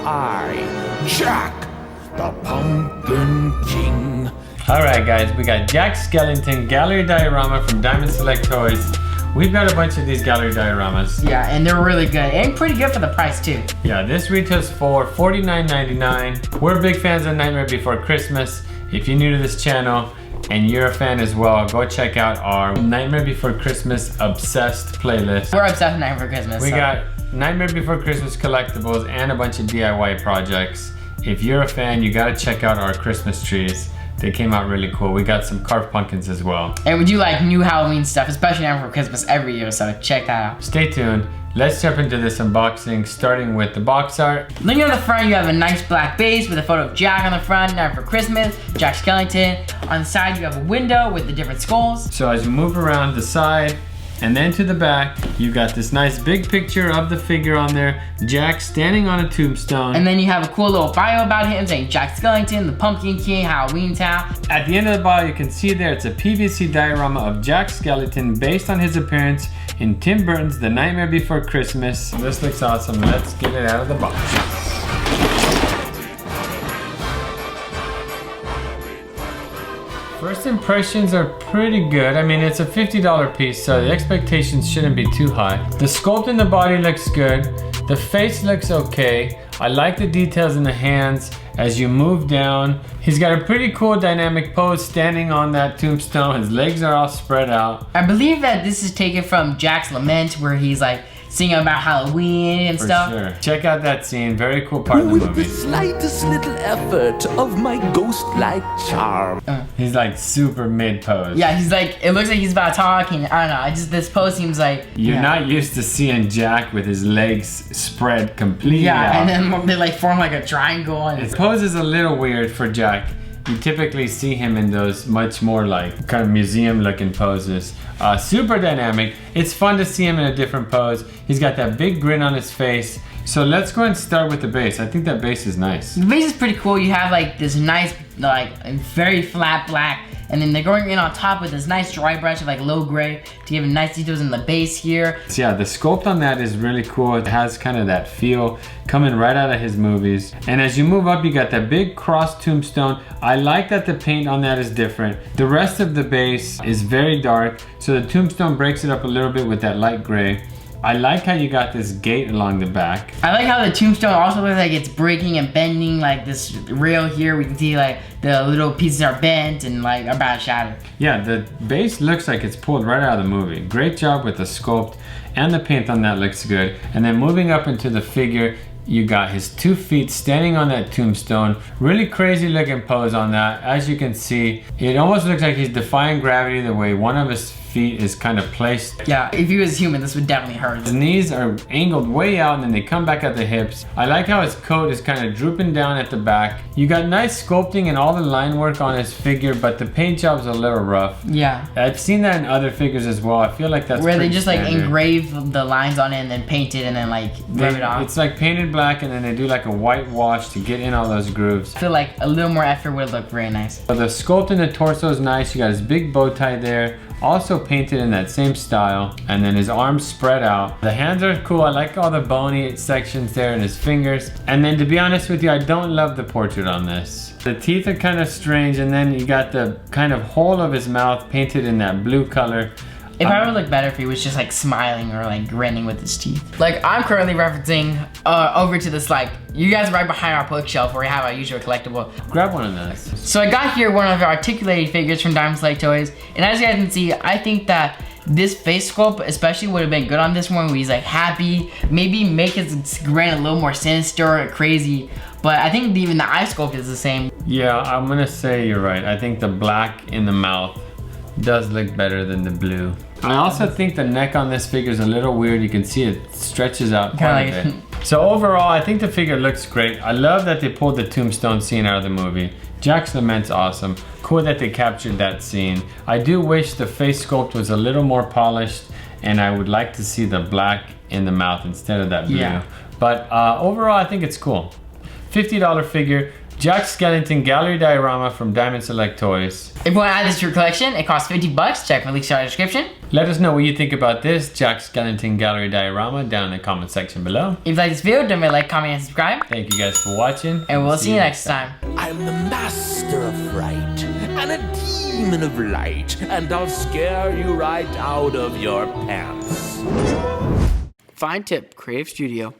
I, Jack, the Pumpkin King. Alright guys, we got Jack Skellington Gallery Diorama from Diamond Select Toys. We've got a bunch of these gallery dioramas. Yeah, and they're really good and pretty good for the price too. Yeah, this retails for $49.99. We're big fans of Nightmare Before Christmas. If you're new to this channel and you're a fan as well, go check out our Nightmare Before Christmas Obsessed playlist. We're obsessed with Nightmare Before Christmas. We got Nightmare Before Christmas collectibles and a bunch of DIY projects. If you're a fan, you gotta check out our Christmas trees. They came out really cool. We got some carved pumpkins as well. And we do like new Halloween stuff, especially now for Christmas every year, so check that out. Stay tuned. Let's jump into this unboxing, starting with the box art. Looking on the front, you have a nice black base with a photo of Jack on the front, Night for Christmas, Jack Skellington. On the side, you have a window with the different skulls. So as you move around the side, and then to the back, you got this nice big picture of the figure on there, Jack standing on a tombstone. And then you have a cool little bio about him saying Jack Skellington, the Pumpkin King, Halloween Town. At the end of the bio, you can see there it's a PVC diorama of Jack Skellington based on his appearance in Tim Burton's The Nightmare Before Christmas. This looks awesome. Let's get it out of the box. First impressions are pretty good. I mean, it's a $50 piece, so the expectations shouldn't be too high. The sculpt in the body looks good. The face looks okay. I like the details in the hands as you move down. He's got a pretty cool dynamic pose standing on that tombstone. His legs are all spread out. I believe that this is taken from Jack's Lament, where he's like singing about Halloween and stuff. For sure. Check out that scene. Very cool part of the movie. With the slightest little effort of my ghost-like charm. He's like super mid pose. Yeah, he's like, it looks like he's about talking. I don't know, this pose seems like... You're not used to seeing Jack with his legs spread completely out. And then they like form like a triangle. And his pose is a little weird for Jack. You typically see him in those much more like kind of museum looking poses. Super dynamic. It's fun to see him in a different pose. He's got that big grin on his face. So let's go ahead and start with the base. I think that base is nice. The base is pretty cool. You have like this nice, like very flat black, and then they're going in on top with this nice dry brush of like low gray to give nice details in the base here. So yeah, the sculpt on that is really cool. It has kind of that feel coming right out of his movies. And as you move up, you got that big cross tombstone. I like that the paint on that is different. The rest of the base is very dark, so the tombstone breaks it up a little bit with that light gray. I like how you got this gate along the back. I like how the tombstone also looks like it's breaking and bending, like this rail here. We can see like the little pieces are bent and like about shattered. Yeah, the base looks like it's pulled right out of the movie. Great job with the sculpt, and the paint on that looks good. And then moving up into the figure, you got his 2 feet standing on that tombstone. Really crazy looking pose on that. As you can see, it almost looks like he's defying gravity the way one of his feet is kind of placed. Yeah, if he was human, this would definitely hurt. His knees are angled way out and then they come back at the hips. I like how his coat is kind of drooping down at the back. You got nice sculpting and all the line work on his figure, but the paint job's a little rough. Yeah. I've seen that in other figures as well. I feel like that's where they just standard. Like engrave the lines on it and then paint it and then like rub it off. It's like painted black and then they do like a white wash to get in all those grooves. I feel like a little more effort would look very nice. So the sculpt in the torso is nice. You got his big bow tie there. Also painted in that same style, and then his arms spread out. The hands are cool. I like all the bony sections there in his fingers. And then to be honest with you, I don't love the portrait on this. The teeth are kind of strange, and then you got the kind of hole of his mouth painted in that blue color. It probably would look better if he was just like smiling or like grinning with his teeth. Like I'm currently referencing over to this like, you guys are right behind our bookshelf where we have our usual collectible. Grab one of those. So I got here one of our articulated figures from Diamond Select Toys. And as you guys can see, I think that this face sculpt especially would have been good on this one where he's like happy. Maybe make his grin a little more sinister or crazy. But I think even the eye sculpt is the same. Yeah, I'm gonna say you're right. I think the black in the mouth does look better than the blue. I also think the neck on this figure is a little weird. You can see it stretches out quite a bit. So overall, I think the figure looks great. I love that they pulled the tombstone scene out of the movie. Jack's Lament's awesome. Cool that they captured that scene. I do wish the face sculpt was a little more polished, and I would like to see the black in the mouth instead of that blue. Yeah. But overall, I think it's cool. $50 figure. Jack Skellington Gallery Diorama from Diamond Select Toys. If you want to add this to your collection, it costs $50. Check my links in the description. Let us know what you think about this Jack Skellington Gallery Diorama down in the comment section below. If you like this video, don't forget to like, comment, and subscribe. Thank you guys for watching. And we'll see you next time. I'm the master of fright and a demon of light, and I'll scare you right out of your pants. Fine tip, Creative Studio.